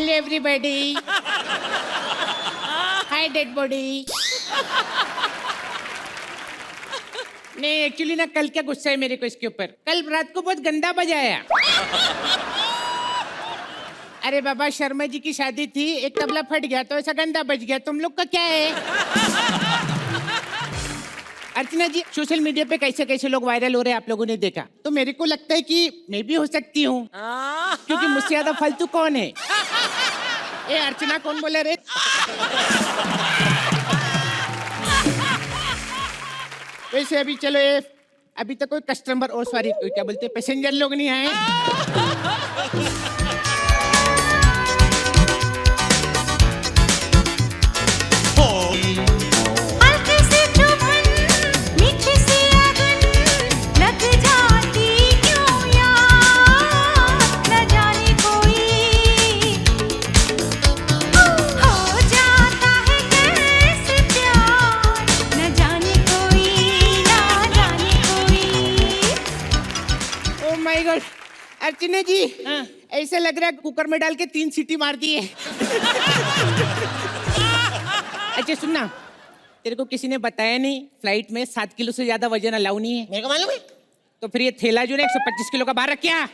Hello everybody, हाय dead body. नहीं actually ना कल क्या गुस्सा है मेरे को इसके ऊपर, कल रात को बहुत गंदा बजाया। अरे बाबा शर्मा जी की शादी थी, एक तबला फट गया तो ऐसा गंदा बज गया। तुम लोग का क्या है? अर्चना जी सोशल मीडिया पे कैसे कैसे लोग वायरल हो रहे हैं आप लोगों ने देखा, तो मेरे को लगता है कि मैं भी हो सकती हूँ, क्योंकि मुझसे ज्यादा फालतू कौन है? ए अर्चना कौन बोले रे? वैसे अभी चलो ये अभी तक कोई कस्टमर और सॉरी क्या बोलते हैं पैसेंजर लोग नहीं आए। अर्चना जी ऐसा लग रहा है कुकर में डाल के 3 सीटी मार दी है। अच्छा सुनना, तेरे को किसी ने बताया नहीं फ्लाइट में 7 किलो से ज्यादा वजन अलाउ नहीं है? मेरे को मालूम है। तो फिर ये थैला जो है 125 किलो का बाहर रख क्या?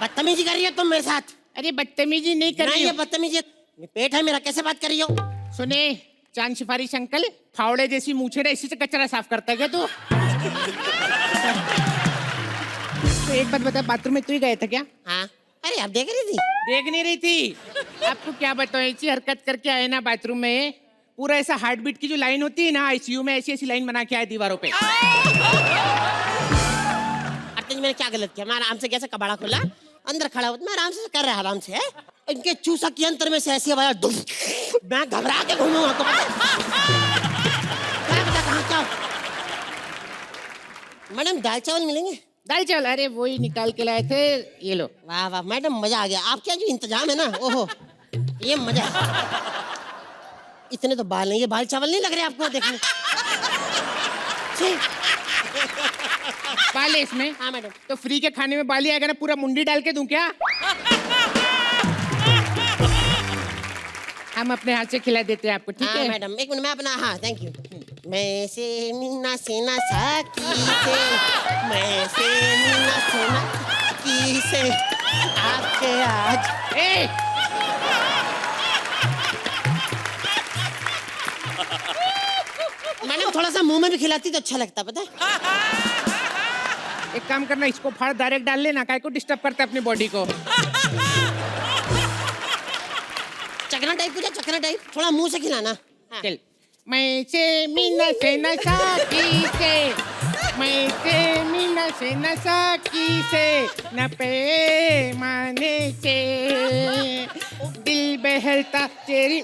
बदतमीजी कर रही हो तुम मेरे साथ। अरे बदतमीजी नहीं कर रही है, बदतमीजी पेट है मेरा, कैसे बात कर रही हो? सुने चांद सिफारिश अंकल, फावड़े जैसी मूछे ना इसी से कचरा साफ करता है क्या तू? तो एक बात बता, बाथरूम में तू ही गया था क्या? हाँ। अरे आप देख रही थी? देख नहीं रही थी? आपको क्या बताऊं, ऐसी हरकत करके आए ना बाथरूम में, पूरा ऐसा हार्ट बीट की जो लाइन होती है ना आईसीयू में, ऐसी ऐसी लाइन बना के आए दीवारों पे। अर्जुन मैंने क्या गलत किया? मैं आराम से कैसे कबाड़ा खोला, अंदर खड़ा हुआ, मैं आराम से कर रहा आराम से। इनके चूसा की अंतर में से ऐसी आवाज, मैं घबरा के घूमूंगा तो क्या? मैडम दाल चावल मिलेंगे? दाल चावल? अरे वही निकाल के लाए थे, ये लो। वाह वाह मैडम मजा आ गया, आपके जो इंतजाम है ना, ओहो ये मजा। इतने तो बाल नहीं, ये बाल चावल नहीं लग रहे आपको देखने? बाल है इसमें? हाँ मैडम। तो फ्री के खाने में बाल ही आएगा ना, पूरा मुंडी डाल के दूं क्या? हम अपने हाथ से खिला देते हैं आपको, ठीक है? मैडम एक मिनट मैं अपना, हाँ थैंक यू। मैं से मीना सेना साकी से, मैं से मीना सेना की से आपके आज। मैडम थोड़ा सा मुंह में भी खिलाती तो अच्छा लगता, पता है? एक काम करना, इसको फाड़ डायरेक्ट डाल लेना, काय को डिस्टर्ब करता है अपनी बॉडी को। चकना टाइप कुछ, चकना टाइप थोड़ा मुंह से खिलाना। हाँ। चल। मैं से मीना से नसाकी से, मैं से मीना से नसाकी से, न पैमाने से दिल बहलता तेरी।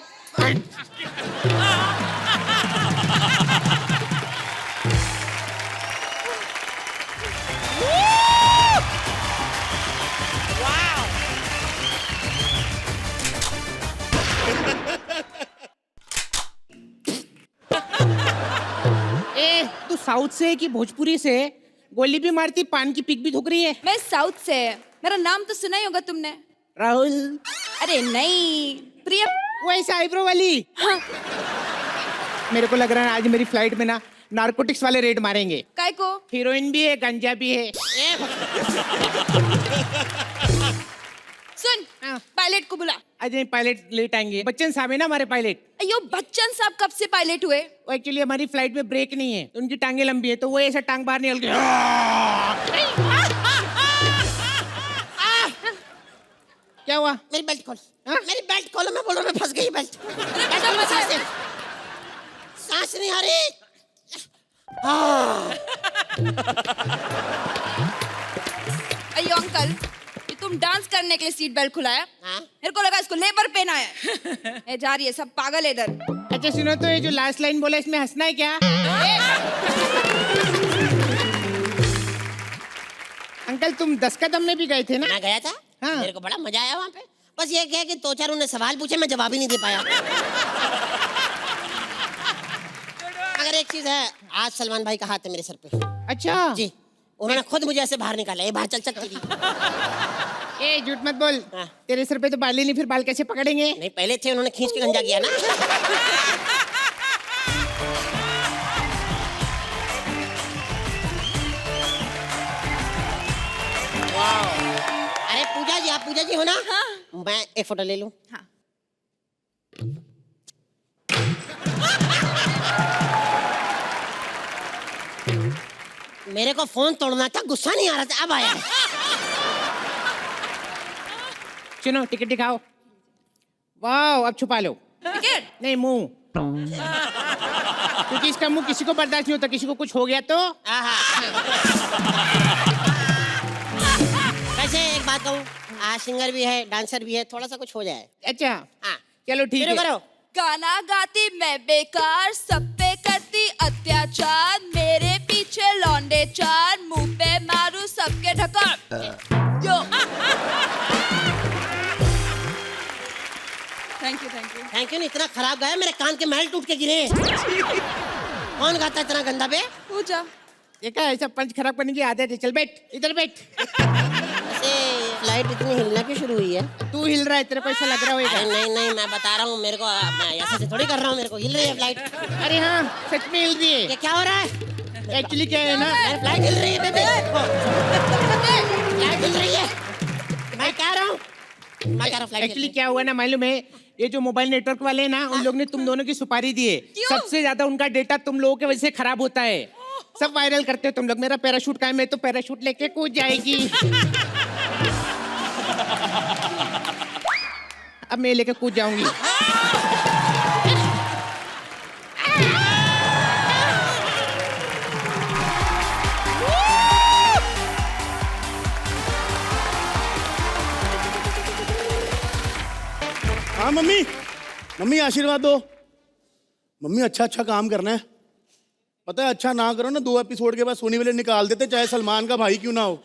तू साउथ से है कि भोजपुरी से? गोली भी मारती, पान की पिक भी थूक रही है। मैं साउथ से है, मेरा नाम तो सुना ही होगा तुमने। राहुल? अरे नहीं, प्रिया। वो ऐसा आईब्रो वाली? हाँ। मेरे को लग रहा है आज मेरी फ्लाइट में ना नारकोटिक्स वाले रेड मारेंगे। काय को? हीरोइन भी है, गंजा भी है। सुन, पायलट को बुला। आज नहीं, पायलट लेट आएंगे। बच्चन साहब है ना हमारे पायलट। अयो बच्चन साहब कब से पायलट हुए? वो एक्चुअली हमारी फ्लाइट में ब्रेक नहीं है, तो उनकी टांगे लंबी है, तो वो ऐसा टांग बाहर निकल गया। क्या हुआ? मेरी बेल्ट खोल। मेरी बेल्ट खोलो, मैं बोल रहा हूँ मैं फंस गई बेल्ट। सांस नहीं आ रही। अयो अंकल, तुम डांस करने के लिए सीट बेल्ट खुलाया? मेरे को लगा इसको लेबर पहना है। जा रही है, सब पागल है इधर। अच्छा सुनो, तो ये जो लास्ट लाइन बोला इसमें हंसना है क्या? अंकल तुम 10 कदम में भी गए थे ना? मैं गया था। हाँ। मेरे को बड़ा मजा आया वहाँ पे। बस ये क्या कि 2-4 उन्होंने सवाल पूछे, मैं जवाब ही नहीं दे पाया। मगर एक चीज है, आज सलमान भाई का हाथ है मेरे सर पे। अच्छा जी, उन्होंने खुद मुझे ऐसे बाहर निकाला, ये बाहर चल सकती थी। ए झूठ मत बोल। हाँ। तेरे सर पे तो बाल ही नहीं, फिर बाल कैसे पकड़ेंगे? नहीं पहले थे, उन्होंने खींच के गंजा किया ना। अरे पूजा जी, आप पूजा जी हो ना? हाँ। मैं एक फोटो ले लूं? हाँ। मेरे को फोन तोड़ना था, गुस्सा नहीं आ रहा था, अब आया। सुनो, टिकट दिखाओ। वाह, अब छुपा लो। टिकट? नहीं, मुंह। क्योंकि इसका मुंह किसी को बर्दाश्त नहीं होता, किसी को कुछ हो गया तो। वैसे एक बात कहूँ, आज सिंगर भी है, डांसर भी है, थोड़ा सा कुछ हो जाए। अच्छा, हाँ, चलो ठीक शुरू है। करो। गाना गाती मैं बेकार, सब पे करती अत्याचार, मेरे पीछे लौंडे चार, मुंह पे मारू सबके ढकार। Yo. Thank you thank you. Thank you नहीं, इतना खराब गाया, मेरे कान के महल टूट के गिरे। कौन गाता है इतना गंदा बे? पूजा। देखा, ऐसा पंच खराब करने की आदत है। चल बैठ, इधर बैठ। ऐसे फ्लाइट इतनी हिलना क्यों शुरू हुई है? तू हिल रहा है, तेरे को ऐसा लग रहा अरे होगा। नहीं नहीं, मैं बता रहा हूँ, मेरे को मैं ऐसे से थोड़ी कर रहा हूँ, मेरे को हिल रही है फ्लाइट। अरे हाँ, सच में हिल रही है। ये क्या हो रहा है? एक्चुअली क्या है ना, मेरी फ्लाइट हिल रही है बेबे। फ्लाइट हिल रही है, मैं कह रहा हूँ, मैं कह रहा हूँ फ्लाइट एक्चुअली क्या हुआ ना मालूम है, ये जो मोबाइल नेटवर्क वाले हैं ना, उन लोग ने तुम दोनों की सुपारी दी है। क्यों? सबसे ज्यादा उनका डेटा तुम लोगों की वजह से खराब होता है। सब वायरल करते हो तुम लोग। मेरा पैराशूट का है, मैं तो पैराशूट लेके कूद जाएगी। अब मैं लेके कूद जाऊंगी। हाँ मम्मी, मम्मी आशीर्वाद दो। मम्मी अच्छा अच्छा काम करना है, पता है? अच्छा ना करो ना, 2 एपिसोड के बाद सोनी वाले निकाल देते, चाहे सलमान का भाई क्यों ना हो।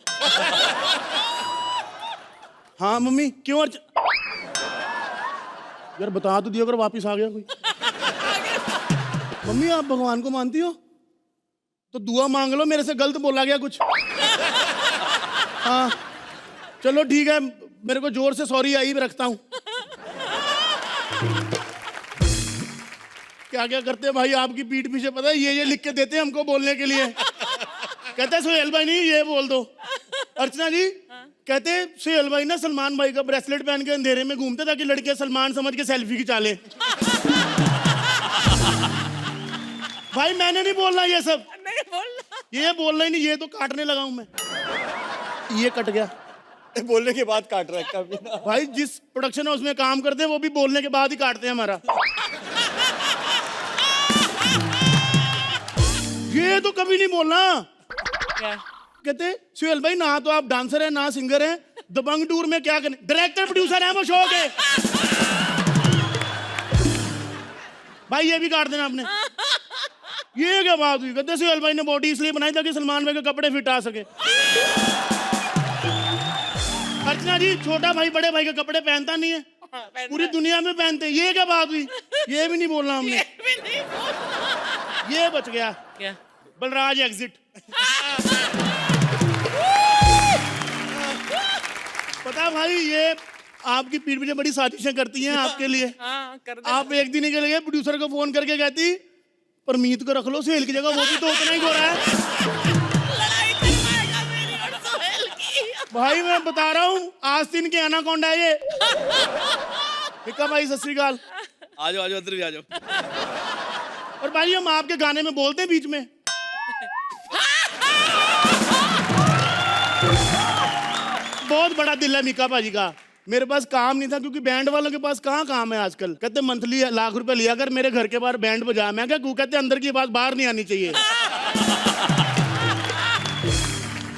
हाँ मम्मी, क्यों यार बता तो दिया अगर वापिस आ गया कोई। मम्मी आप भगवान को मानती हो तो दुआ मांग लो, मेरे से गलत बोला गया कुछ। हाँ चलो ठीक है, मेरे को जोर से सॉरी आई भी रखता हूँ। क्या क्या करते हैं भाई आपकी पीठ पीछे, पता है? ये लिख के देते हैं हमको बोलने के लिए। कहते हैं सुहेल भाई नहीं ये बोल दो। अर्चना जी कहते हैं सुहेल भाई ना सलमान भाई का ब्रेसलेट पहन के अंधेरे में घूमते ताकि लड़के सलमान समझ के सेल्फी खिंचा ले। भाई मैंने नहीं बोलना ये सब, नहीं बोलना। ये बोलना ही नहीं, ये तो काटने लगा हूं मैं। ये कट गया, बोलने के बाद काट रहा है कभी ना। भाई जिस प्रोडक्शन हाउस में काम करते हैं वो भी बोलने के बाद ही काटते हैं हमारा। ये तो कभी नहीं बोलना। क्या? कहते सुहेल भाई ना तो आप डांसर हैं ना सिंगर हैं, दबंग टूर में क्या करने, डायरेक्टर प्रोड्यूसर है वो शो के। भाई ये भी काट देना आपने। ये क्या बात हुई? कहते सुहेल भाई ने बॉडी इसलिए बनाई ताकि सलमान भाई के कपड़े फिट आ सके। अर्चना जी छोटा भाई बड़े भाई के कपड़े पहनता नहीं है, पूरी दुनिया में पहनते हैं। ये क्या बात हुई? ये भी नहीं बोलना हमने। ये बच गया। क्या? बलराज एग्जिट। पता भाई ये आपकी पीठ पीछे बड़ी साजिशें करती हैं आपके लिए। आप एक दिन के लिए प्रोड्यूसर को फोन करके कहती परमीत को रख लो सुहेल की जगह, वो भी तो उतना ही गोरा है। भाई मैं बता रहा हूँ आस्तीन के एनाकोंडा ये। भाई सत श्री अकाल। आ जाओ अंदर भी आ जाओ। और भाई हम आपके गाने में बोलते हैं बीच में। बहुत बड़ा दिल है मीका भाजी का। मेरे पास काम नहीं था क्योंकि बैंड वालों के पास कहाँ काम है आजकल। कहते मंथली लाख रुपए लिया कर मेरे घर के बाहर बैंड बजा। मैं क्या कहते अंदर की बात बाहर नहीं आनी चाहिए।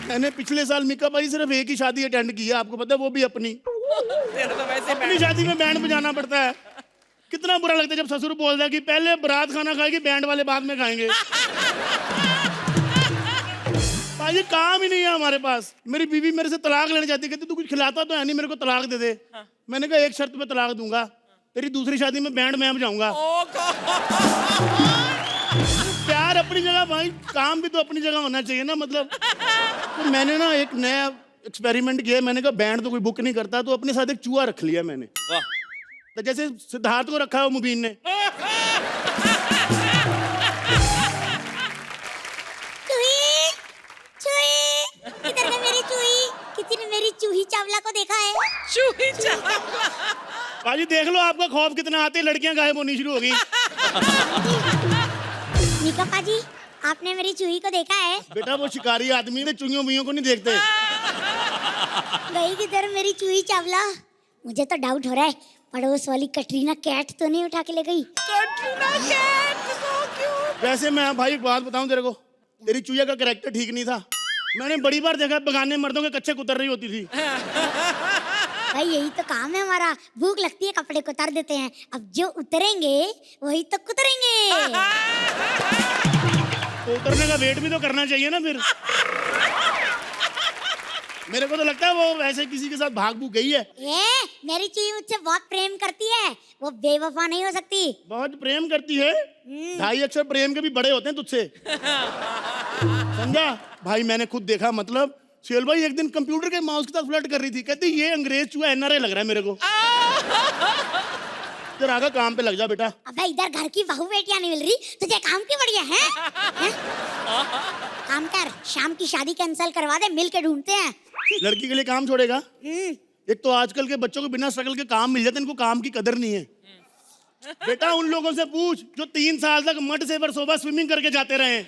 मैंने पिछले साल मीका भाई सिर्फ एक ही शादी अटेंड की है, आपको पता है? वो भी अपनी शादी में बैंड बजाना पड़ता है। कितना बुरा लगता है जब ससुर बोलता है कि पहले बारात खाना खाएगी, बैंड वाले बाद में खाएंगे। भाई काम ही नहीं है हमारे पास। मेरी बीवी मेरे से तलाक लेने जाती, कहती तू कुछ खिलाता तो है नहीं, मेरे को तलाक दे दे। मैंने कहा एक शर्त पे तलाक दूंगा, तेरी दूसरी शादी में बैंड मैं बजाऊंगा। प्यार अपनी जगह भाई, काम भी तो अपनी जगह होना चाहिए ना। मतलब तो मैंने ना एक नया एक्सपेरिमेंट किया, मैंने कहा बैंड तो कोई बुक नहीं करता, तो अपने साथ एक चूहा रख लिया मैंने। वाह। तो जैसे सिद्धार्थ को रखा है मुबीन ने। चूही, चूही, किधर है मेरी चूही? किसी ने मेरी चूही चावला को देखा है? चूही चावला। पाजी देख लो आपका खौफ कितना आते, लड़कियां गायब होनी शुरू हो गई। निका पाजी, आपने मेरी चूही को देखा है? बेटा वो शिकारी आदमी ने चुईयों मुइयों को नहीं देखते। गई किधर मेरी चूही चावला? मुझे तो डाउट हो रहा है, पड़ोस वाली कटरीना कैट तो नहीं उठा के ले गई? Katrina Kat, so cute। वैसे मैं भाई एक बात बताऊं तेरे को, तेरी चुईया का कैरेक्टर ठीक नहीं था। मैंने बड़ी बार देखा बगाने मर्दों के कच्चे कुतर रही होती थी। भाई यही तो काम है हमारा, भूख लगती है कपड़े को उतार देते हैं, अब जो उतरेंगे वही तो कुतरेंगे। तो उतरने का वेट भी तो करना चाहिए ना फिर। मेरे को तो लगता है वो वैसे किसी के साथ भाग भूग गई है। मेरी चूही मुझसे बहुत प्रेम करती है, वो बेवफा नहीं हो सकती। बहुत प्रेम करती है। 2.5 अक्षर प्रेम के भी बड़े होते हैं तुझसे, समझा भाई? मैंने खुद देखा, मतलब सुहेल भाई एक दिन कंप्यूटर के माउस के साथ फ्लर्ट कर रही थी, कहती ये अंग्रेज चूहा NRI लग रहा है मेरे को। तेरा आगा काम पे लग जा बेटा। अबे इधर घर की बहू बेटियां नहीं मिल रही, तुझे काम की बढ़िया है? काम कर, शाम की शादी कैंसिल करवा दे, मिल के ढूंढते हैं। लड़की के लिए काम छोड़ेगा? एक तो आजकल के बच्चों को बिना स्ट्रगल के काम मिल जाते, इनको काम की कदर नहीं है। बेटा उन लोगों से पूछ जो 3 साल तक मड से बरसोबा स्विमिंग करके जाते रहे।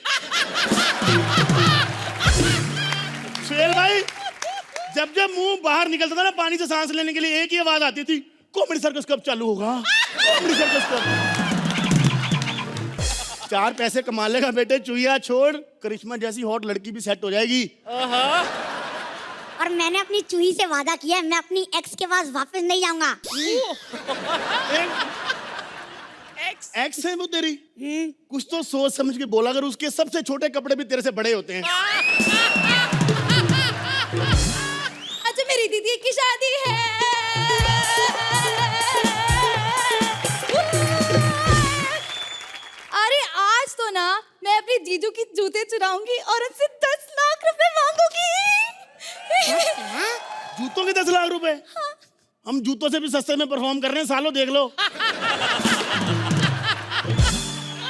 सुहेल भाई जब जब मुंह बाहर निकलता था ना पानी से सांस लेने के लिए, एक ही आवाज आती थी, कॉमेडी सर्कस कब चालू होगा? कॉमेडी सर्कस कब? 4 पैसे कमा लेगा बेटे, चुईया छोड़, करिश्मा जैसी हॉट लड़की भी सेट हो जाएगी। और मैंने अपनी चूही से वादा किया है, मैं अपनी एक्स के पास वापस नहीं जाऊंगा। एक्स है वो तेरी? कुछ तो सोच समझ के बोला, अगर उसके सबसे छोटे कपड़े भी तेरे से बड़े होते हैं। अच्छा मेरी दीदी की शादी है। अरे आज तो ना मैं अपनी जीजू की जूते चुराऊंगी और उससे 10 लाख रुपए मांगूंगी। जूतों के 10 लाख रुपए? हाँ। हम जूतों से भी सस्ते में परफॉर्म कर रहे हैं सालों, देख लो।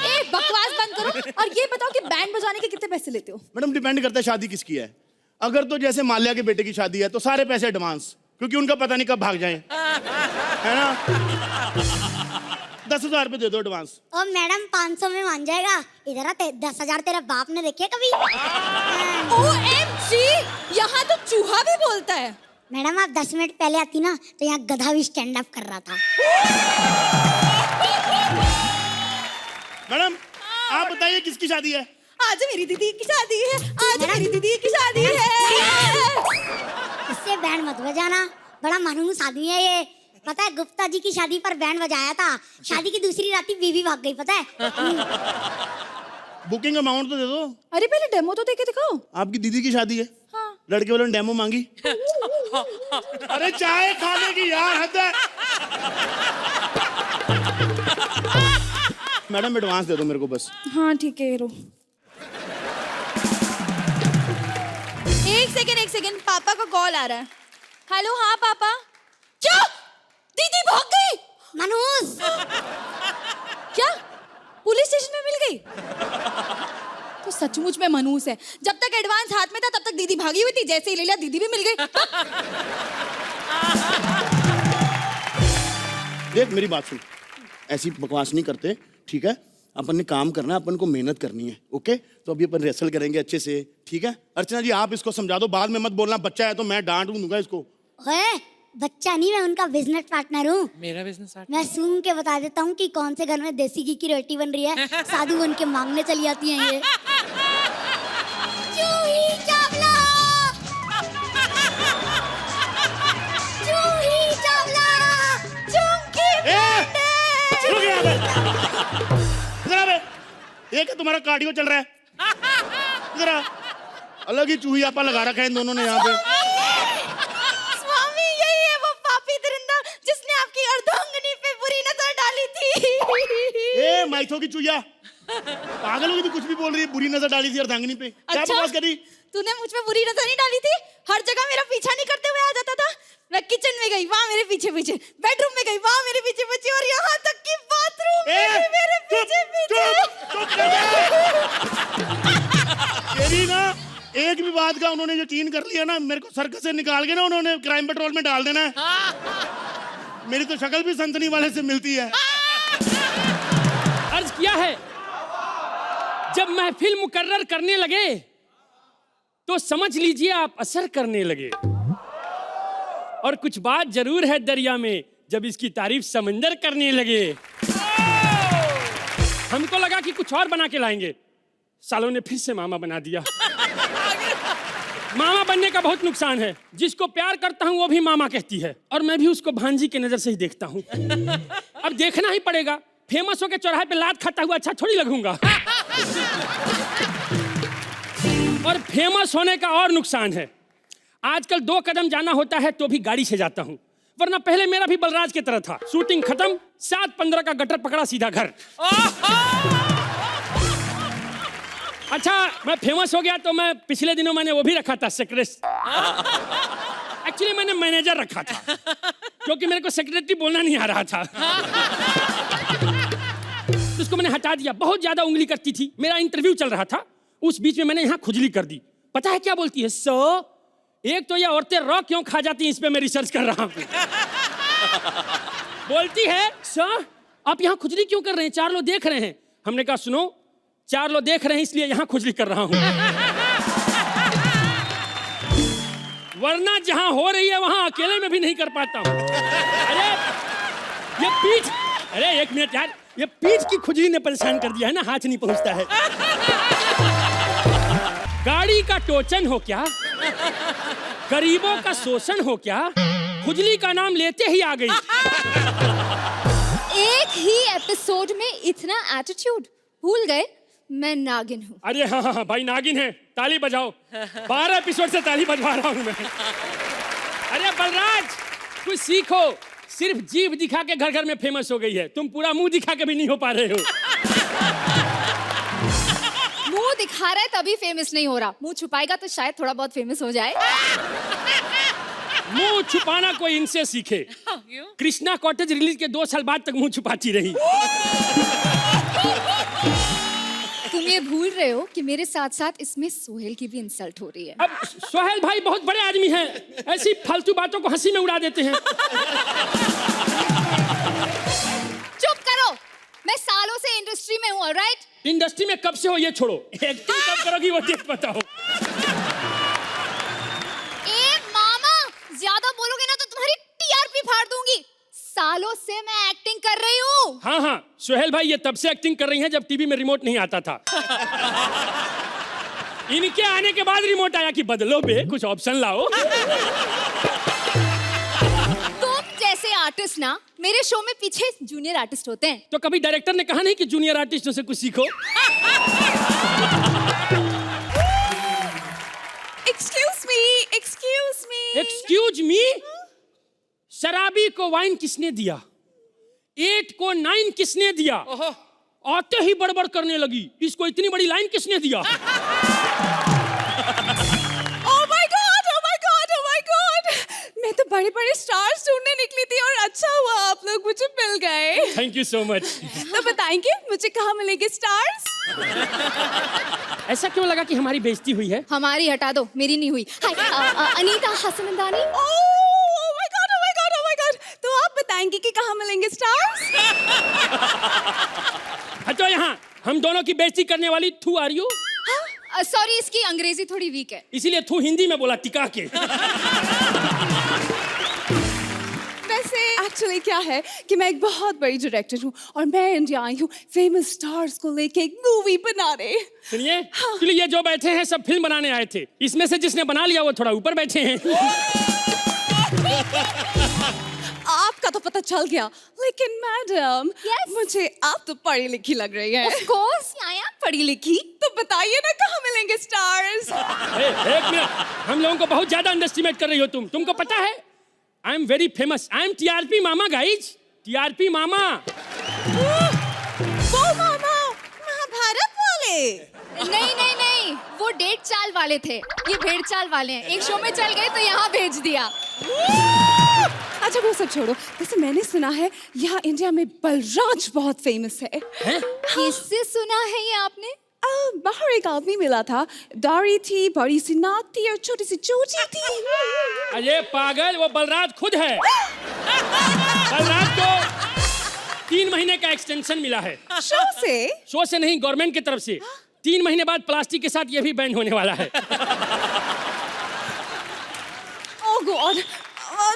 ए बकवास बंद करो और ये बताओ कि बैंड बजाने के कितने पैसे लेते हो? मैडम डिपेंड करता है शादी किसकी है। अगर तो जैसे माल्या के बेटे की शादी है तो सारे पैसे एडवांस, क्योंकि उनका पता नहीं कब भाग जाए, है ना? 10,000 रुपए दे दो एडवांस। ओ मैडम 500 में मान जाएगा। इधर आ, 10,000 तेरा बाप ने देखे कभी? OMG, यहाँ तो चूहा भी बोलता है। मैडम आप 10 मिनट पहले आती ना तो यहाँ गधा भी स्टैंड अप कर रहा था। मैडम आप बताइए किसकी शादी है? आज मेरी दीदी की शादी है, आज मेरी दीदी की शादी है। इससे बैंड मत बजाना, बड़ा मनहूस आदमी है ये। पता है गुप्ता जी की शादी पर बैंड बजाया था, शादी की दूसरी रात ही बीवी भाग गई, पता है? बुकिंग अमाउंट तो दे दो। अरे पहले डेमो तो देके दिखाओ। आपकी दीदी की शादी है? हाँ। लड़के वालों ने डेमो मांगी। अरे चाय खाने की यार हद है। मैडम एडवांस दे दो मेरे को बस। हाँ ठीक है, रो। एक सेकंड, पापा का कॉल आ रहा है। हेलो, हाँ पापा। क्या? दीदी भाग गई? मनहूस क्या? पुलिस स्टेशन में मिल गई? तो सचमुच में मनहूस है। जब तक एडवांस हाथ में था तब तक दीदी भागी हुई थी, जैसे ही ले लिया दीदी भी मिल गई। देख मेरी बात सुन, ऐसी बकवास नहीं करते, ठीक है? अपन ने काम करना है, अपन को मेहनत करनी है, ओके? तो अभी अपन रेसल करेंगे अच्छे से, ठीक है? अर्चना जी आप इसको समझा दो, बाद में मत बोलना बच्चा है तो मैं डांट दूंगा इसको। ओए, बच्चा नहीं, मैं उनका बिजनेस पार्टनर हूँ। मेरा बिजनेस मैं सूंघ के बता देता हूँ कि कौन से घर में देसी घी की रोटी बन रही है, साधु बन के मांगने चली आती हैं ये। चूही चावला, चूही चावला, चूंकी रुक यहाँ पे। इधर आ बे। ये क्या तुम्हारा कार्डियो चल रहा है? इधर आ। अलग ही चूही आपा लगा रखा है इन दोनों ने यहाँ पे। स्वामी यही है वो पापी दरिंदा जिसने आपकी अर्धांगिनी पे बुरी नजर डाली थी। ए माइथो की चूहिया, पागल हो गई, कुछ भी बोल रही है। बुरी नजर डाली थी अर्धांगिनी पे, क्या अच्छा? बकवास करी? तूने मुझ पे बुरी नजर नहीं डाली थी। हर जगह मेरा पीछा नहीं करते हुए आ जाता था। मैं किचन में गई, वहाँ मेरे पीछे पीछे, बेडरूम में गई, वहाँ मेरे पीछे पीछे, और यहाँ तक कि बाथरूम में भी मेरे पीछे पीछे। तेरी ना एक भी बात का उन्होंने यकीन कर लिया ना, मेरे को सर्कस से निकाल के ना उन्होंने क्राइम पेट्रोल में डाल देना है। मेरी तो शक्ल भी सनसनी वाले से मिलती है। अर्ज किया है, जब महफिल मुकर्रर करने लगे तो समझ लीजिए आप असर करने लगे। और कुछ बात जरूर है दरिया में, जब इसकी तारीफ समंदर करने लगे। हमको लगा कि कुछ और बना के लाएंगे, सालों ने फिर से मामा बना दिया। मामा बनने का बहुत नुकसान है। जिसको प्यार करता हूं वो भी मामा कहती है, और मैं भी उसको भांजी की नजर से ही देखता हूं। अब देखना ही पड़ेगा, फेमस होके चौराहे पे लात खाता हुआ अच्छा थोड़ी लगूंगा। और फेमस होने का और नुकसान है, आजकल 2 कदम जाना होता है तो भी गाड़ी से जाता हूं, वरना पहले मेरा भी बलराज की तरह था। शूटिंग खत्म, 7:15 का गटर पकड़ा, सीधा घर। अच्छा, मैं फेमस हो गया तो मैं पिछले दिनों मैंने वो भी रखा था, सेक्रेटरी। एक्चुअली मैंने मैनेजर रखा था, क्योंकि मेरे को सेक्रेटरी बोलना नहीं आ रहा था। तो उसको मैंने हटा दिया। बहुत ज्यादा उंगली करती थी। मेरा इंटरव्यू चल रहा था, उस बीच में मैंने यहाँ खुजली कर दी। पता है क्या बोलती है? एक तो ये औरतें रॉ क्यों खा जाती हैं, इस पे मैं रिसर्च कर रहा हूँ। बोलती है, सर आप यहाँ खुजली क्यों कर रहे हैं, 4 लोग देख रहे हैं। हमने कहा सुनो, 4 लोग देख रहे हैं इसलिए यहाँ खुजली कर रहा हूँ, वरना जहाँ हो रही है वहाँ अकेले में भी नहीं कर पाता हूँ। अरे ये पीठ, अरे 1 मिनट यार, ये पीठ की खुजली ने परेशान कर दिया है ना, हाथ नहीं पहुँचता है। गाड़ी का टोचन हो क्या, गरीबों का शोषण हो क्या, खुजली का नाम लेते ही आ गई। एक ही एपिसोड में इतना एटीट्यूड, भूल गए मैं नागिन हूँ। अरे हाँ हाँ भाई, नागिन है, ताली बजाओ। 12 एपिसोड से ताली बजवा रहा हूँ मैं। अरे बलराज, कुछ सीखो। सिर्फ जीभ दिखा के घर घर में फेमस हो गई है, तुम पूरा मुंह दिखा के भी नहीं हो पा रहे हो। मुंह दिखा रहा है तभी फेमस नहीं हो रहा, मुंह छुपाएगा तो शायद थोड़ा बहुत फेमस हो जाए। मुंह छुपाना कोई इनसे सीखे। कृष्णा कॉटेज रिलीज के 2 साल बाद तक मुंह छुपाती रही। तुम ये भूल रहे हो कि मेरे साथ साथ इसमें सोहेल की भी इंसल्ट हो रही है। अब सोहेल भाई बहुत बड़े आदमी हैं, ऐसी फालतू बातों को हंसी में उड़ा देते हैं। चुप करो, मैं सालों से इंडस्ट्री में हूँ, ऑलराइट? इंडस्ट्री में कब से हो ये छोड़ो, एक्टिंग कब करोगी वो देख बताओ। ए मामा, ज्यादा बोलोगे ना तो तुम्हारी टीआरपी फाड़ दूंगी। सालों से मैं एक्टिंग कर रही हूँ। हाँ हाँ, सोहेल भाई ये तब से एक्टिंग कर रही हैं जब टीवी में रिमोट नहीं आता था। इनके आने के बाद रिमोट आया कि बदलो बे, कुछ ऑप्शन लाओ। तुम जैसे आर्टिस्ट ना मेरे शो में पीछे जूनियर आर्टिस्ट होते हैं। तो कभी डायरेक्टर ने कहा नहीं कि जूनियर आर्टिस्टों से कुछ सीखो? Excuse me, excuse me. Excuse me? शराबी को वाइन किसने दिया? 8 को 9 किसने दिया? आते ही बड़बड़ करने लगी, इसको इतनी बड़ी लाइन किसने दिया? Oh my God, oh my God, oh my God! मैं तो बड़े-बड़े स्टार्स ढूंढने निकली थी और अच्छा हुआ आप लोग मुझे मिल गए। Thank you so much. तो बताएंगे मुझे कहाँ मिलेंगे स्टार्स? ऐसा क्यों लगा कि हमारी बेइज्जती हुई है? हमारी हटा दो, मेरी नहीं हुई। हाय, अनीता हसनंदानी। तो आप बताएंगे कि कहाँ मिलेंगे स्टार्स? हटो यहाँ, हम दोनों की बेइज्जती करने वाली थू आर यू? सॉरी, इसकी अंग्रेजी थोड़ी वीक है, इसीलिए थू हिंदी में बोला टिका के। वैसे एक्चुअली क्या है कि मैं एक बहुत बड़ी डायरेक्टर हूँ और मैं इंडिया आई हूँ फेमस स्टार्स को लेके एक मूवी बनाने। सुनिए, एक्चुअली ये जो बैठे हैं सब फिल्म बनाने आए थे, इसमें से जिसने बना लिया वो थोड़ा ऊपर बैठे हैं। आपका तो पता चल गया, लेकिन मैडम मुझे आप तो पढ़ी लिखी लग रही है। ऑफ कोर्स, आप पढ़ी लिखी। तो बताइए ना कहाँ मिलेंगे स्टार्स? एक मिनट, हम लोगों को बहुत ज्यादा अंडरस्टिमेट कर रही हो तुम। तुमको पता है, I am very famous, I am TRP मामा गाइज, टीआरपी मामा। वो मामा, नहीं नहीं नहीं, वो डेढ़ चाल वाले थे, ये भेड़ चाल वाले हैं। एक शो में चल गए तो यहाँ भेज दिया। अच्छा वो सब छोड़ो, वैसे मैंने सुना है यहाँ इंडिया में बलराज बहुत फेमस है। किससे सुना है ये आपने? बाहर एक आदमी मिला था, दाढ़ी थी, बड़ी सी नाक थी और छोटी सी चोटी थी। अरे पागल, वो बलराज खुद है। बलराज को 3 महीने का एक्सटेंशन मिला है। शो से? शो से नहीं, गवर्नमेंट की तरफ से। 3 महीने बाद प्लास्टिक के साथ ये भी बैन होने वाला है। ओह गॉड,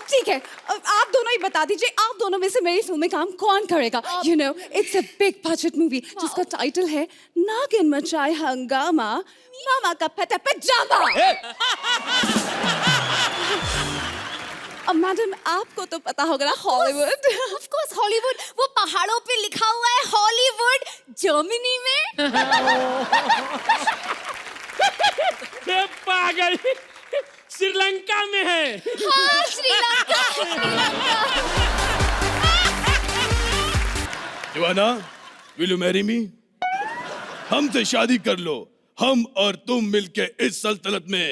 ठीक है, आप दोनों ही बता दीजिए, आप दोनों में से मेरी फिल्म में काम कौन करेगा? You know, it's a big budget movie जिसका टाइटल है नागिन मचाए हंगामा, मामा का फटा पजामा। अब मैडम आपको तो पता होगा ना हॉलीवुड। ऑफ कोर्स हॉलीवुड, वो पहाड़ों पे लिखा हुआ है हॉलीवुड, जर्मनी में। ये पागल श्रीलंका में है। हाँ श्रीलंका, श्रीलंका। दीवाना, will you marry me? हमसे शादी कर लो, हम और तुम मिलके इस सल्तनत में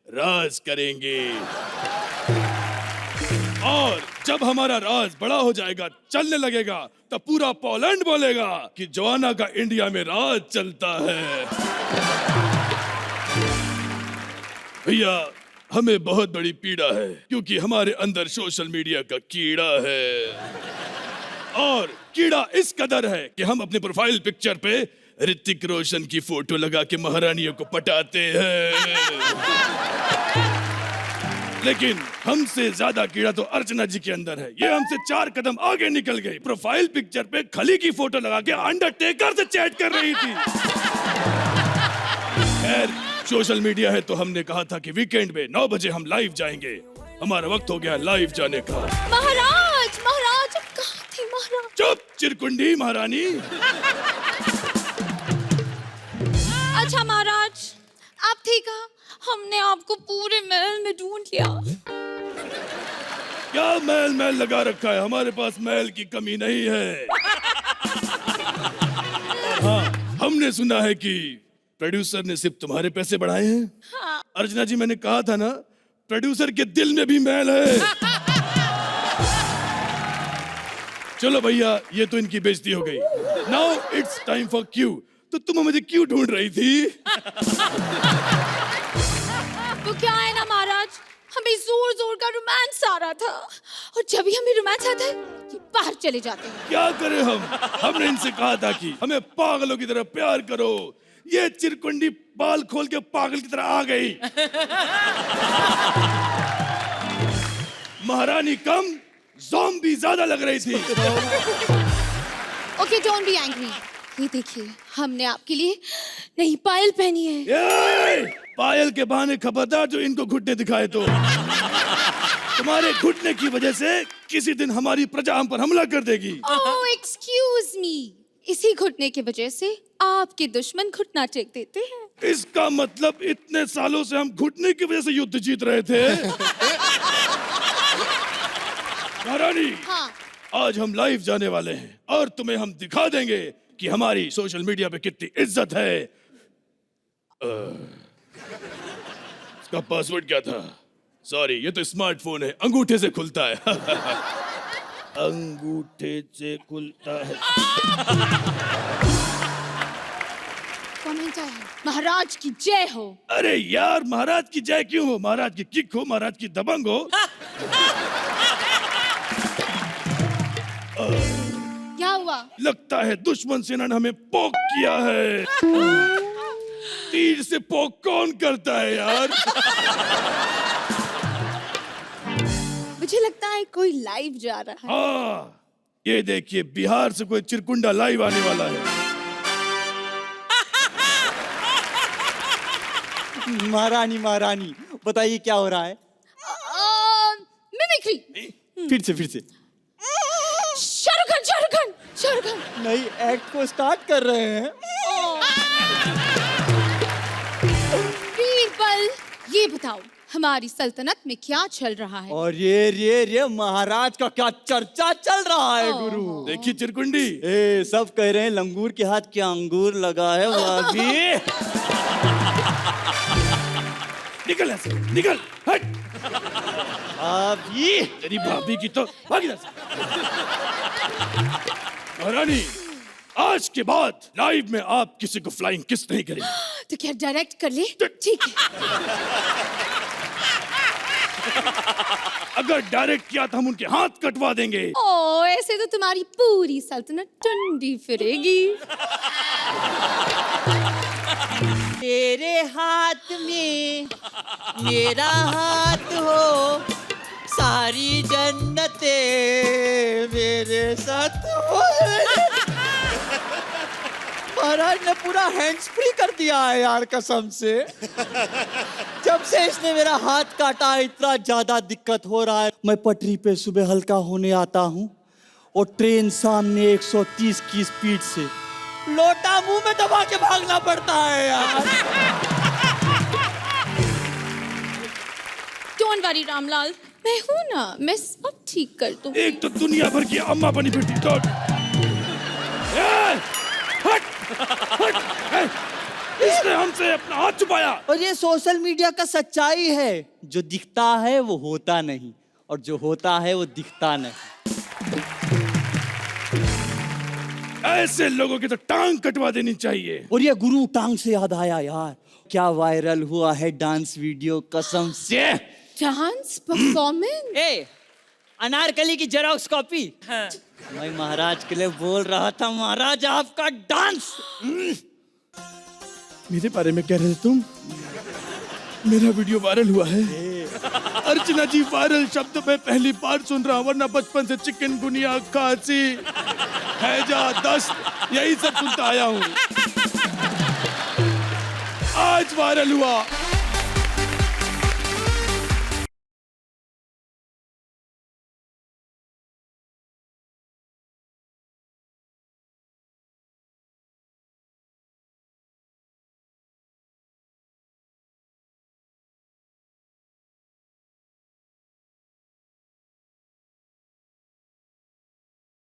राज करेंगे। और जब हमारा राज बड़ा हो जाएगा, चलने लगेगा, तब पूरा पोलैंड बोलेगा कि जोआना का इंडिया में राज चलता है। भैया, हमें बहुत बड़ी पीड़ा है क्योंकि हमारे अंदर सोशल मीडिया का कीड़ा है। और कीड़ा इस कदर है कि हम अपने प्रोफाइल पिक्चर पे ऋतिक रोशन की फोटो लगा के महारानियों को पटाते हैं। लेकिन हमसे ज्यादा कीड़ा तो अर्चना जी के अंदर है। ये हमसे 4 कदम आगे निकल गई। प्रोफाइल पिक्चर पे खली की फोटो लगा के अंडरटेकर से चैट कर रही थी। खैर, सोशल मीडिया है तो हमने कहा था कि वीकेंड में 9 बजे हम लाइव जाएंगे। हमारा वक्त हो गया लाइव जाने का। महाराज, महाराज कहाँ थे महाराज? चुप चिरकुंडी महारानी। अच्छा महाराज, आप थे कहाँ? हमने आपको पूरे महल में ढूंढ लिया। क्या महल महल लगा रखा है? हमारे पास महल की कमी नहीं है। हाँ, हमने सुना है कि प्रोड्यूसर ने सिर्फ तुम्हारे पैसे बढ़ाए हैं। हाँ। अर्चना जी, मैंने कहा था ना, प्रोड्यूसर के दिल में भी महल है। चलो भैया, ये तो इनकी बेइज्जती हो गई। Now it's time for Q. तो तुम मुझे क्यों ढूंढ रही थी? तो क्या है ना महाराज, हमें जोर जोर का रोमांस आ रहा था, और जब भी हमें रोमांस आता है ये बाहर चले जाते हैं। क्या करें हम? हमने इनसे कहा था कि हमें पागलों की तरह प्यार करो। ये चिरकुंडी बाल खोल के पागल की तरह आ गई। महारानी कम, ज़ॉम्बी ज्यादा लग रही थी। Okay, don't be angry. ये देखिए, हमने आपके लिए नई पायल पहनी है। पायल के बहाने खबरदार जो इनको घुटने दिखाए तो। तुम्हारे घुटने की वजह से किसी दिन हमारी प्रजा हम पर हमला कर देगी। ओह एक्सक्यूज मी, इसी घुटने की वजह से आपके दुश्मन घुटना टेक देते हैं। इसका मतलब इतने सालों से हम घुटने की वजह से युद्ध जीत रहे थे। महारानी, हाँ। आज हम लाइव जाने वाले हैं और तुम्हें हम दिखा देंगे कि हमारी सोशल मीडिया पे कितनी इज्जत है। इसका पासवर्ड क्या था? सॉरी, ये तो स्मार्टफोन है, अंगूठे से खुलता है। अंगूठे से खुलता है। कमेंट है, महाराज की जय हो। अरे यार, महाराज की जय क्यों हो? महाराज की किक हो, महाराज की दबंग हो। क्या हुआ? लगता है दुश्मन सेना ने हमें पोक किया है। तीर से पोक कौन करता है यार? मुझे लगता है कोई लाइव जा रहा है। हाँ, ये देखिए, बिहार से कोई चिरकुंडा लाइव आने वाला है। महारानी, महारानी बताइए क्या हो रहा है? मिमिक्री। फिर से शाहरुख खान, शाहरुख खान, शाहरुख खान। नहीं, एक्ट को स्टार्ट कर रहे हैं। बीरबल, ये बताओ, हमारी सल्तनत में क्या चल रहा है। और ये महाराज का क्या चर्चा चल रहा है गुरु। देखिए चिरकुंडी, ए सब कह रहे हैं लंगूर के हाथ क्या अंगूर लगा है भाभी। निकल ऐसे, निकल, हट। भाभी तेरी भाभी की तो भाग इधर से। महारानी, आज के बाद लाइव में आप किसी को फ्लाइंग किस नहीं करेंगे। तो क्या डायरेक्ट कर ले? ठीक है। अगर डायरेक्ट किया तो हम उनके हाथ कटवा देंगे। ओ, ऐसे तो तुम्हारी पूरी सल्तनत टंडी फिरेगी। तेरे हाथ में मेरा हाथ हो, सारी जन्नतें मेरे साथ हो। महाराज ने पूरा हैंड्स फ्री कर दिया है यार कसम से। जब से इसने मेरा हाथ काटा है इतना ज्यादा दिक्कत हो रहा है। मैं पटरी पे सुबह हल्का होने आता हूँ और ट्रेन सामने 130 की स्पीड से, लोटा मुंह में दबा के भागना पड़ता है यार। डोंट वरी रामलाल, मैं हूं ना, मैं सब ठीक कर दूं। एक तो दुनिया भर की अम्मा बनी फिरती दौड़। हट, हट, इसने हमसे अपना हाथ छुपाया। और ये सोशल मीडिया का सच्चाई है, जो दिखता है वो होता नहीं और जो होता है वो दिखता नहीं। ऐसे लोगों की तो टांग कटवा देनी चाहिए। और ये गुरु टांग से याद आया यार, क्या वायरल हुआ है डांस वीडियो कसम से। Dance performance? ए, अनारकली की जेरोक्स कॉपी। मैं महाराज के लिए बोल रहा था, महाराज आपका डांस। मेरे बारे में कह रहे थे तुम? मेरा वीडियो वायरल हुआ है। अर्चना जी, वायरल शब्द मैं पहली बार सुन रहा हूं, वरना बचपन से चिकनगुनिया, खांसी, हैजा, दस्त यही सब सुनता आया हूं। आज वायरल हुआ।